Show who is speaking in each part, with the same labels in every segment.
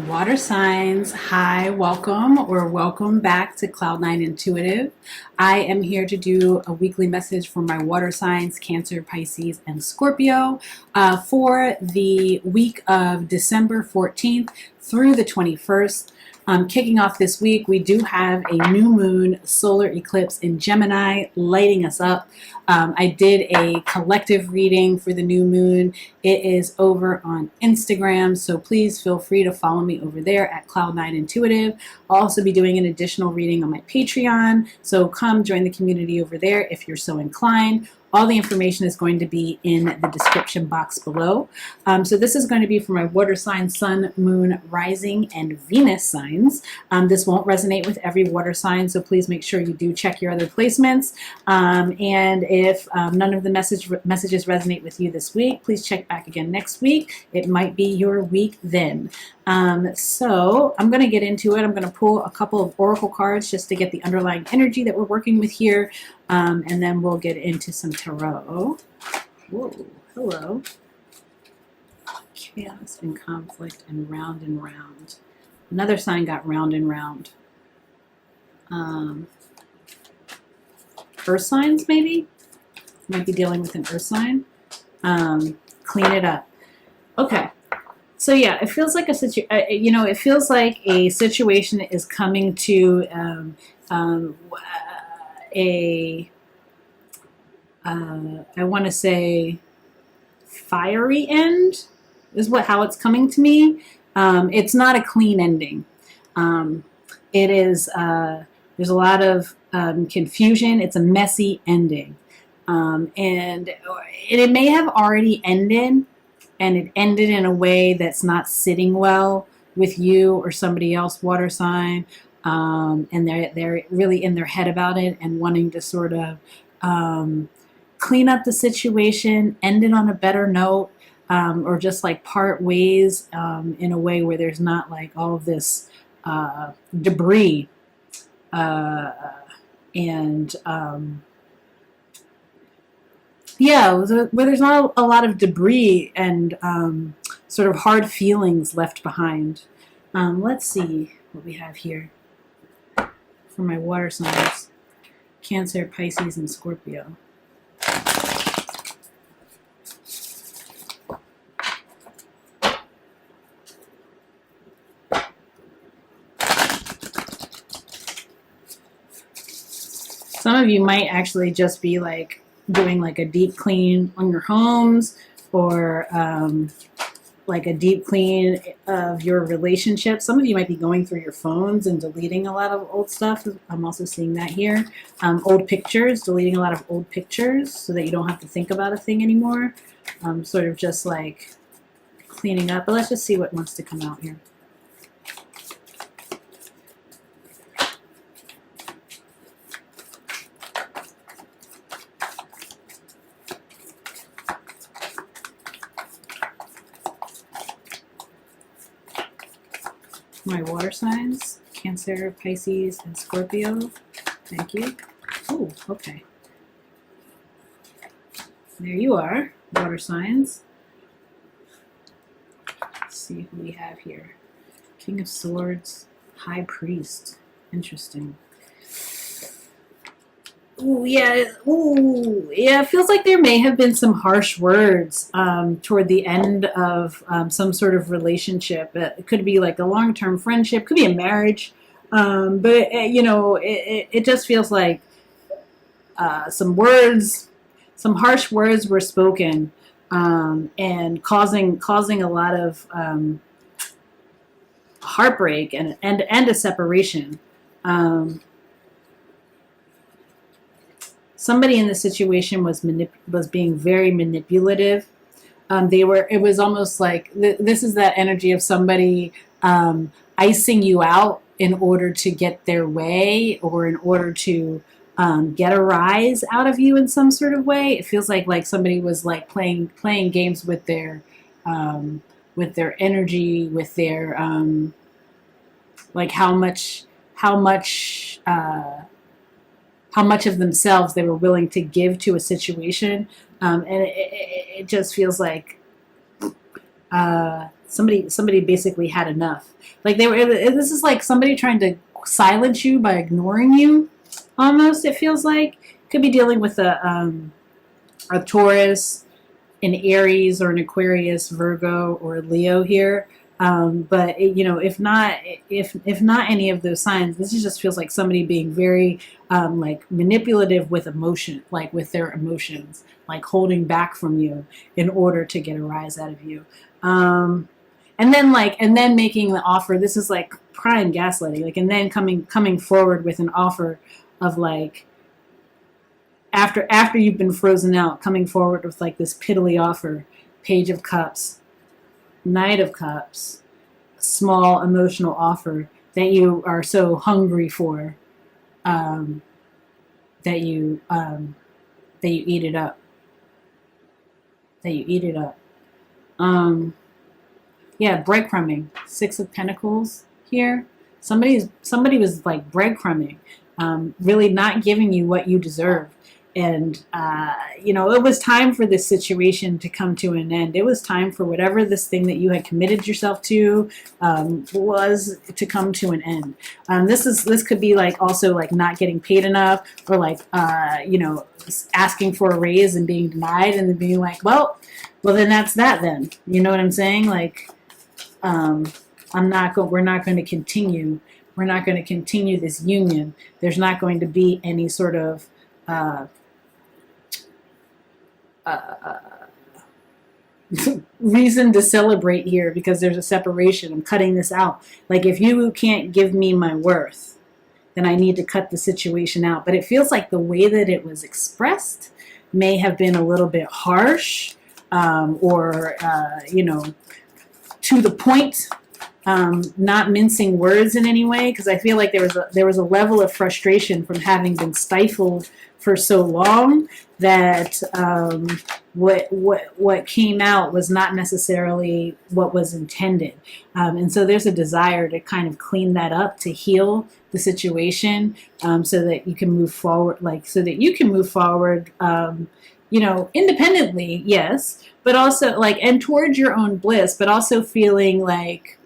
Speaker 1: Water signs, hi, welcome or welcome back to Cloud9 Intuitive. I am here to do a weekly message for my water signs, Cancer, Pisces, and Scorpio for the week of December 14th through the 21st. Kicking off this week, we do have a new moon solar eclipse in Gemini lighting us up. I did a collective reading for the new moon. It is over on Instagram, so please feel free to follow me over there at Cloud9 Intuitive. I'll also be doing an additional reading on my Patreon, so come join the community over there if you're so inclined. All the information is going to be in the description box below. So this is going to be for my water sign, sun, moon, rising, and Venus signs. This won't resonate with every water sign, so please make sure you do check your other placements. And if none of the messages resonate with you this week, please check back again next week. It might be your week then. So I'm going to get into it. I'm going to pull a couple of oracle cards just to get the underlying energy that we're working with here. And then we'll get into some tarot. Whoa, hello. Chaos and conflict and round and round. Another sign got round and round. Earth signs, maybe? Might be dealing with an earth sign. Clean it up. Okay. So yeah, it feels like it feels like a situation is coming to I want to say fiery end is how it's coming to me. It's not a clean ending. It is there's a lot of confusion. It's a messy ending, and it may have already ended, and it ended in a way that's not sitting well with you or somebody else, water sign, and they're really in their head about it and wanting to sort of clean up the situation, end it on a better note, or just like part ways in a way where there's not like all of this debris where there's not a lot of debris and sort of hard feelings left behind. Let's see what we have here for my water signs, Cancer, Pisces, and Scorpio. Some of you might actually just be like doing like a deep clean on your homes, or like a deep clean of your relationship. Some of you might be going through your phones and deleting a lot of old stuff. I'm also seeing that here. Old pictures, deleting a lot of old pictures so that you don't have to think about a thing anymore. Sort of just like cleaning up. But let's just see what wants to come out here. My water signs, Cancer, Pisces, and Scorpio. Thank you. Oh, okay. There you are, water signs. Let's see who we have here. King of Swords, High Priest. Interesting. Ooh, yeah. Ooh, yeah. It feels like there may have been some harsh words toward the end of some sort of relationship. It could be like a long-term friendship, could be a marriage, but it just feels like some harsh words were spoken, and causing a lot of heartbreak and a separation. Somebody in the situation was being very manipulative. It was almost like this is that energy of somebody icing you out in order to get their way, or in order to get a rise out of you in some sort of way. It feels like somebody was like playing games with their energy, with their like how much of themselves they were willing to give to a situation, and it just feels like somebody basically had enough. Like they were. This is like somebody trying to silence you by ignoring you. Almost, it feels like could be dealing with a Taurus, an Aries, or an Aquarius, Virgo, or Leo here. But it, if not any of those signs, this just feels like somebody being very like manipulative with emotion, like with their emotions, like holding back from you in order to get a rise out of you. And then making the offer. This is like prime gaslighting. Like, and then coming forward with an offer of like after you've been frozen out, coming forward with like this piddly offer, Page of Cups, Knight of Cups, small emotional offer that you are so hungry for, um, that you eat it up. That you eat it up. Yeah, breadcrumbing. Six of Pentacles here. Somebody was like breadcrumbing, really not giving you what you deserve. And, it was time for this situation to come to an end. It was time for whatever this thing that you had committed yourself to was to come to an end. This could be like also like not getting paid enough, or like, asking for a raise and being denied, and then being like, well, then that's that then. You know what I'm saying? Like, we're not going to continue. We're not going to continue this union. There's not going to be any sort of, reason to celebrate here because there's a separation. I'm cutting this out. Like, if you can't give me my worth, then I need to cut the situation out. But it feels like the way that it was expressed may have been a little bit harsh, or to the point, not mincing words in any way, because I feel like there was a level of frustration from having been stifled for so long that what came out was not necessarily what was intended, and so there's a desire to kind of clean that up, to heal the situation, so that you can move forward, independently, yes, but also like, and towards your own bliss, but also feeling like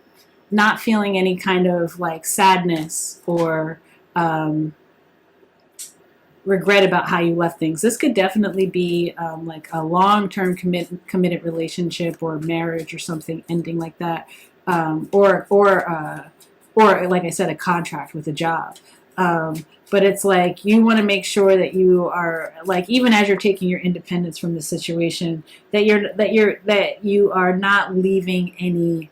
Speaker 1: not feeling any kind of like sadness or regret about how you left things. This could definitely be like a long-term committed relationship or marriage or something ending like that, or like I said, a contract with a job. But it's like you want to make sure that you are, like, even as you're taking your independence from the situation, that you are not leaving any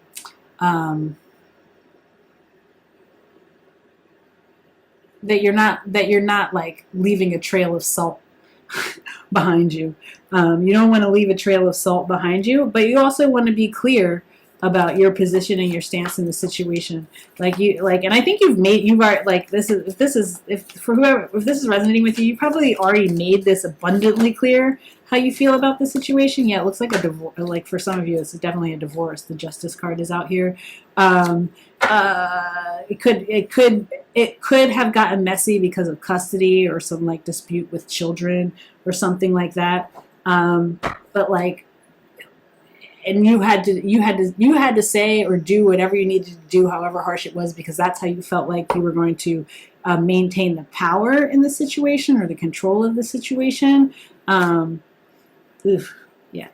Speaker 1: that you're not like leaving a trail of salt behind you. You don't want to leave a trail of salt behind you, but you also want to be clear about your position and your stance in the situation. And I think if this is resonating with you, you probably already made this abundantly clear how you feel about the situation. Yeah, it looks like a divorce. Like, for some of you, it's definitely a divorce. The Justice card is out here. It could have gotten messy because of custody or some like dispute with children or something like that. But like, and you had to say or do whatever you needed to do, however harsh it was, because that's how you felt like you were going to maintain the power in the situation or the control of the situation. Yeah.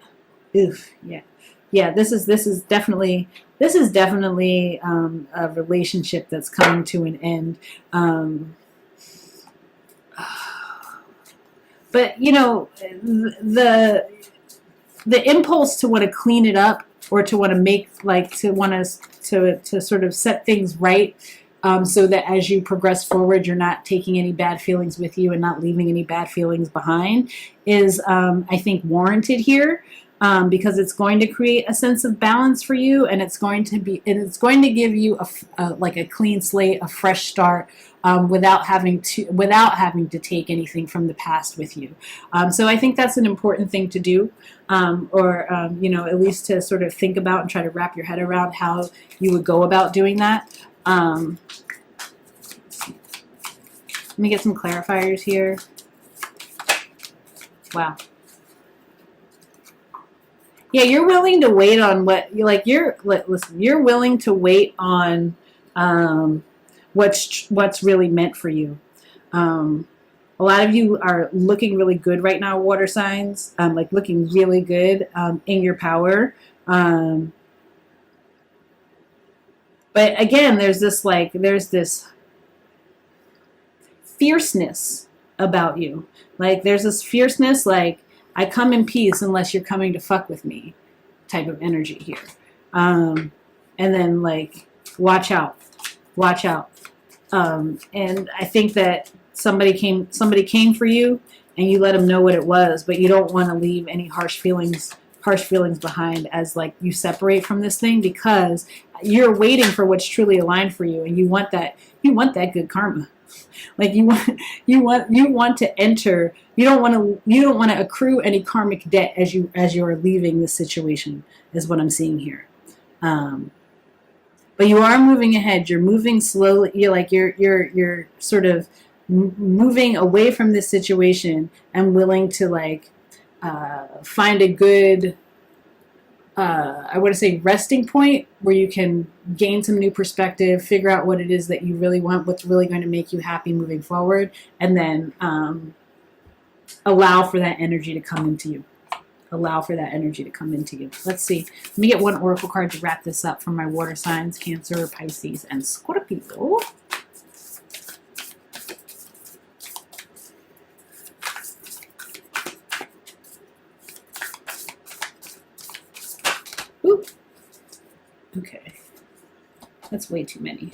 Speaker 1: Yeah. This is definitely a relationship that's coming to an end. But the impulse to want to clean it up, or to want to make, like, to sort of set things right, so that as you progress forward, you're not taking any bad feelings with you and not leaving any bad feelings behind, is I think warranted here, because it's going to create a sense of balance for you, and it's going to give you like a clean slate, a fresh start, without having to take anything from the past with you. So I think that's an important thing to do, or at least to sort of think about and try to wrap your head around how you would go about doing that. Let me get some clarifiers here. Wow. Yeah, you're willing to wait on what you like. Listen. You're willing to wait on what's really meant for you. Um, a lot of you are looking really good right now, water signs. Like looking really good in your power. But again, there's this fierceness about you. Like there's this fierceness, like I come in peace unless you're coming to fuck with me, type of energy here. And then like watch out, watch out. And I think that somebody came for you, and you let them know what it was, but you don't want to leave any harsh feelings behind as like you separate from this thing, because you're waiting for what's truly aligned for you, and you want that good karma. Like you want to enter. You don't want to accrue any karmic debt as you're leaving this situation, is what I'm seeing here. But you are moving ahead. You're moving slowly. You're sort of moving away from this situation and willing to like find a good I want to say resting point where you can gain some new perspective, figure out what it is that you really want, what's really going to make you happy moving forward, and then allow for that energy to come into you. Allow for that energy to come into you. Let's see. Let me get one oracle card to wrap this up for my water signs, Cancer, Pisces, and Scorpio. Ooh. Okay. That's way too many.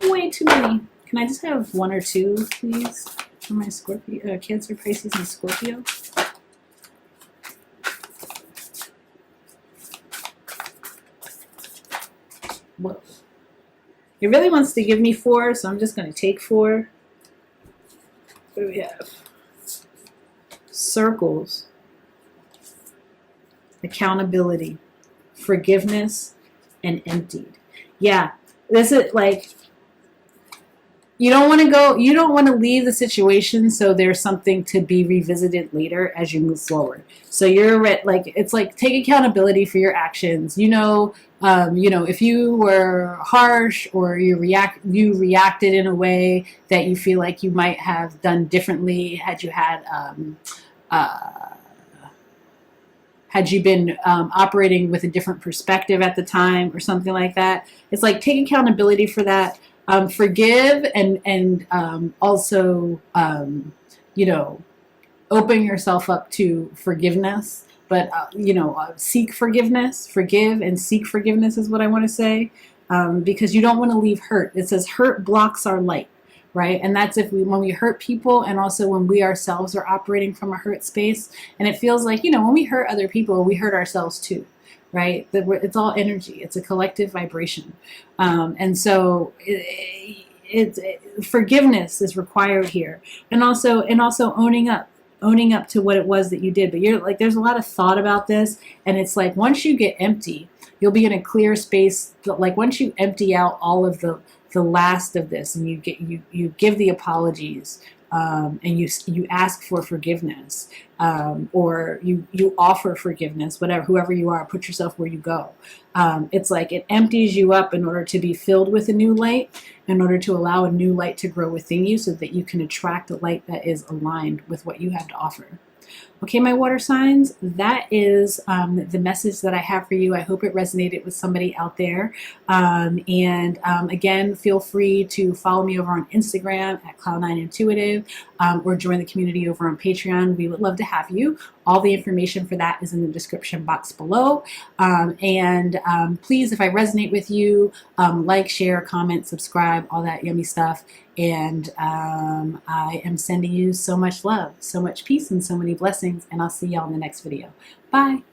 Speaker 1: Way too many. Can I just have one or two, please, for my Scorpio, Cancer, Pisces, and Scorpio? Whoa. It really wants to give me 4, so I'm just going to take 4. What do we have? Circles. Accountability. Forgiveness. And emptied. Yeah. This is like, you don't want to leave the situation so there's something to be revisited later as you move forward. So it's like take accountability for your actions. If you were harsh or you reacted in a way that you feel like you might have done differently had you been operating with a different perspective at the time or something like that. It's like take accountability for that. Forgive and also open yourself up to forgiveness, but seek forgiveness. Forgive and seek forgiveness is what I want to say, because you don't want to leave hurt. It says hurt blocks our light, right? And that's when we hurt people, and also when we ourselves are operating from a hurt space. And it feels like when we hurt other people, we hurt ourselves too. Right? It's all energy. It's a collective vibration. And so forgiveness is required here. And also owning up to what it was that you did. But you're like, there's a lot of thought about this. And it's like, once you get empty, you'll be in a clear space. Like once you empty out all of the last of this, and you give the apologies, and you ask for forgiveness, or you offer forgiveness, whoever you are, put yourself where you go. It's like it empties you up in order to be filled with a new light, in order to allow a new light to grow within you, so that you can attract a light that is aligned with what you have to offer. Okay, my water signs, that is the message that I have for you. I hope it resonated with somebody out there. Again, feel free to follow me over on Instagram at Cloud9 Intuitive, or join the community over on Patreon. We would love to have you. All the information for that is in the description box below. Please, if I resonate with you, like, share, comment, subscribe, all that yummy stuff. And I am sending you so much love, so much peace, and so many blessings. And I'll see y'all in the next video. Bye.